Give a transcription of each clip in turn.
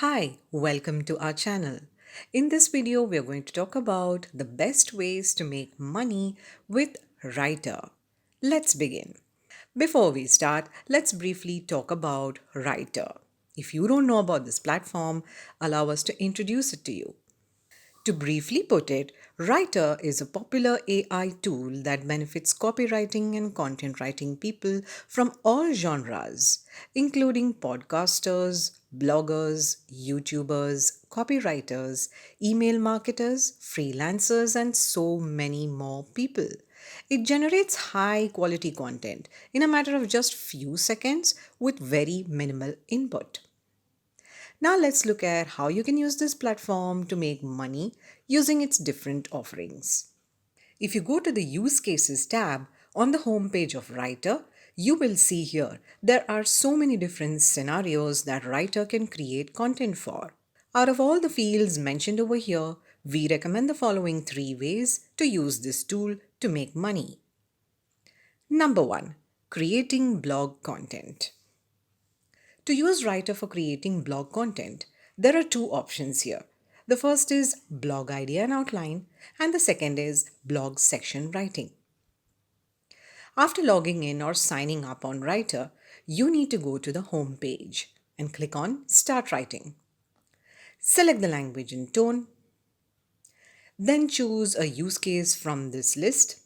Hi, welcome to our channel. In this video, we are going to talk about the best ways to make money with Rytr. Let's begin. Before we start, let's briefly talk about Rytr. If you don't know about this platform, allow us to introduce it to you. To briefly put it, Rytr is a popular AI tool that benefits copywriting and content writing people from all genres, including podcasters, bloggers, YouTubers, copywriters, email marketers, freelancers, and so many more people. It generates high quality content in a matter of just few seconds with very minimal input. Now let's look at how you can use this platform to make money using its different offerings. If you go to the Use Cases tab on the home page of Rytr, you will see here there are so many different scenarios that Rytr can create content for. Out of all the fields mentioned over here, we recommend the following 3 ways to use this tool to make money. Number 1. Creating blog content. To use Writer for creating blog content, there are two options here. The first is blog idea and outline, and the second is blog section writing. After logging in or signing up on Writer, you need to go to the home page and click on Start Writing. Select the language and tone, then choose a use case from this list.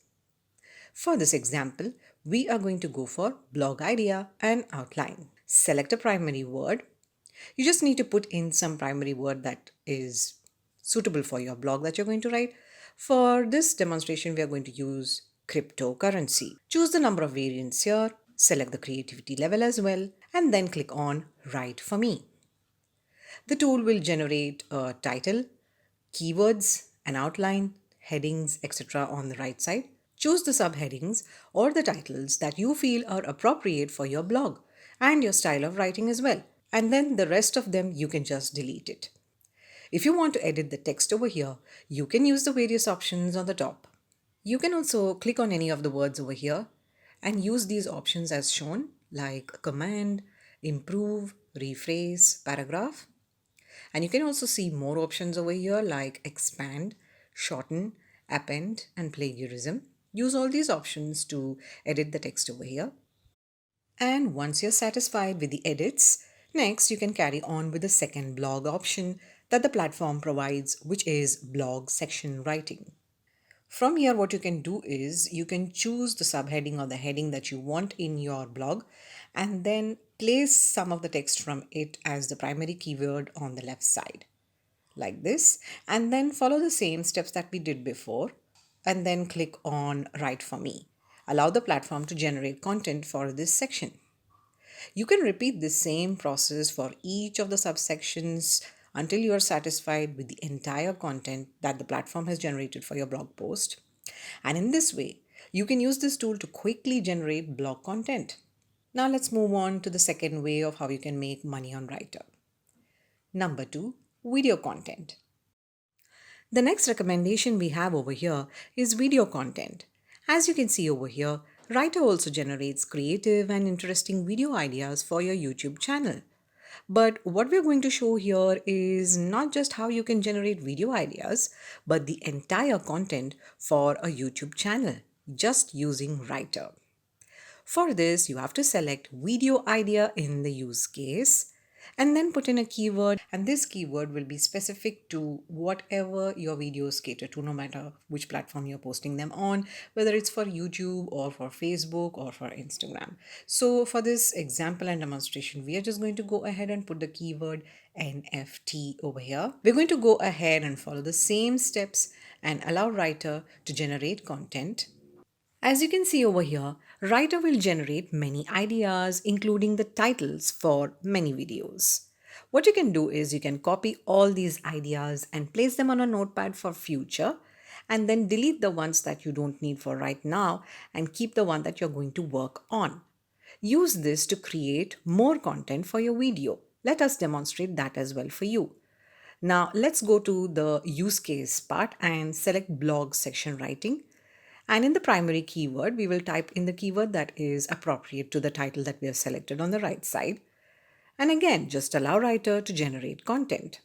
For this example, we are going to go for blog idea and outline. Select a primary word. You just need to put in some primary word that is suitable for your blog that you're going to write. For this demonstration, we are going to use cryptocurrency. Choose the number of variants here, select the creativity level as well, and then click on Write for Me. The tool will generate a title, keywords, an outline, headings, etc. on the right side. Choose the subheadings or the titles that you feel are appropriate for your blog and your style of writing as well. And then the rest of them you can just delete it. If you want to edit the text over here, you can use the various options on the top. You can also click on any of the words over here and use these options as shown, like command, improve, rephrase, paragraph. And you can also see more options over here like expand, shorten, append, and plagiarism. Use all these options to edit the text over here. And once you're satisfied with the edits, next you can carry on with the second blog option that the platform provides, which is blog section writing. From here, what you can do is you can choose the subheading or the heading that you want in your blog and then place some of the text from it as the primary keyword on the left side, like this, and then follow the same steps that we did before and then click on Write for Me. Allow the platform to generate content for this section. You can repeat the same process for each of the subsections until you are satisfied with the entire content that the platform has generated for your blog post. And in this way, you can use this tool to quickly generate blog content. Now let's move on to the second way of how you can make money on Writer. Number 2, video content. The next recommendation we have over here is video content. As you can see over here, Writer also generates creative and interesting video ideas for your YouTube channel. But what we're going to show here is not just how you can generate video ideas, but the entire content for a YouTube channel just using Writer. For this, you have to select video idea in the use case and then put in a keyword, and this keyword will be specific to whatever your videos cater to, no matter which platform you're posting them on, whether it's for YouTube or for Facebook or for Instagram. So for this example and demonstration, we are just going to go ahead and put the keyword NFT over here. We're going to go ahead and follow the same steps and allow Writer to generate content. As you can see over here, Writer will generate many ideas, including the titles for many videos. What you can do is you can copy all these ideas and place them on a notepad for future, and then delete the ones that you don't need for right now and keep the one that you're going to work on. Use this to create more content for your video. Let us demonstrate that as well for you. Now let's go to the use case part and select blog section writing. And in the primary keyword, we will type in the keyword that is appropriate to the title that we have selected on the right side. And again, just allow Rytr to generate content.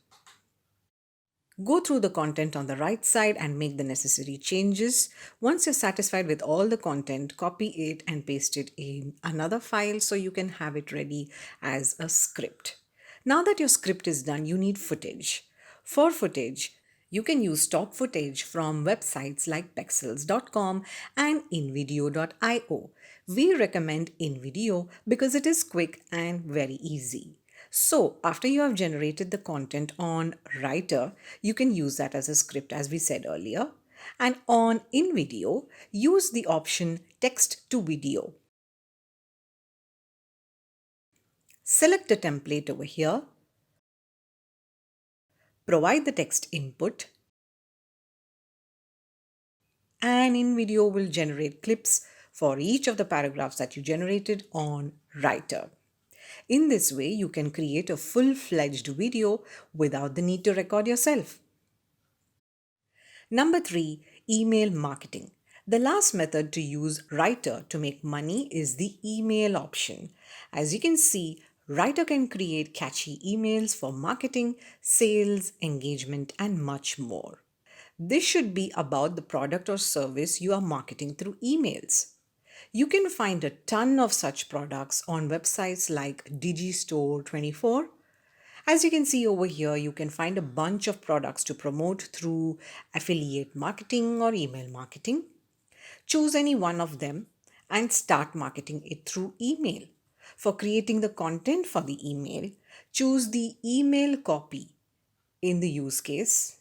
Go through the content on the right side and make the necessary changes. Once you're satisfied with all the content, copy it and paste it in another file so you can have it ready as a script. Now that your script is done, you need footage. For footage, you can use stock footage from websites like pexels.com and invideo.io. We recommend InVideo because it is quick and very easy. So, after you have generated the content on Rytr, you can use that as a script as we said earlier. And on InVideo, use the option text to video. Select a template over here, provide the text input, and InVideo will generate clips for each of the paragraphs that you generated on Rytr. In this way, you can create a full-fledged video without the need to record yourself. Number 3, email marketing. The last method to use Rytr to make money is the email option. As you can see, Rytr can create catchy emails for marketing, sales, engagement, and much more. This should be about the product or service you are marketing through emails. You can find a ton of such products on websites like Digistore24. As you can see over here, you can find a bunch of products to promote through affiliate marketing or email marketing. Choose any one of them and start marketing it through email. For creating the content for the email, choose the email copy in the use case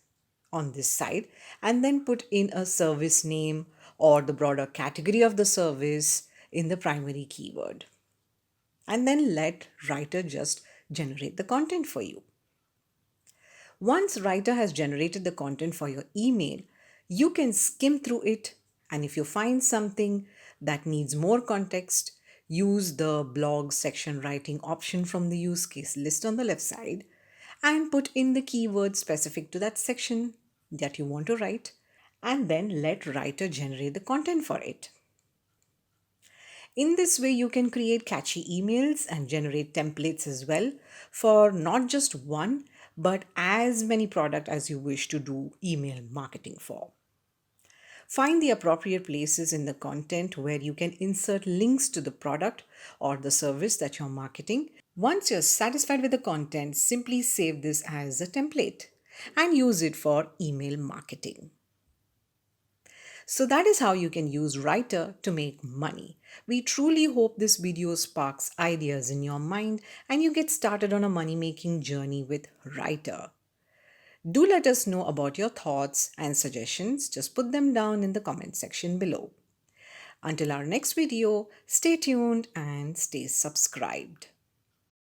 on this side and then put in a service name or the broader category of the service in the primary keyword. And then let Rytr just generate the content for you. Once Rytr has generated the content for your email, you can skim through it, and if you find something that needs more context, use the blog section writing option from the use case list on the left side and put in the keyword specific to that section that you want to write, and then let Rytr generate the content for it. In this way, you can create catchy emails and generate templates as well for not just one, but as many products as you wish to do email marketing for. Find the appropriate places in the content where you can insert links to the product or the service that you're marketing. Once you're satisfied with the content, simply save this as a template and use it for email marketing. So that is how you can use Rytr to make money. We truly hope this video sparks ideas in your mind and you get started on a money-making journey with Rytr. Do let us know about your thoughts and suggestions. Just put them down in the comment section below. Until our next video, stay tuned and stay subscribed.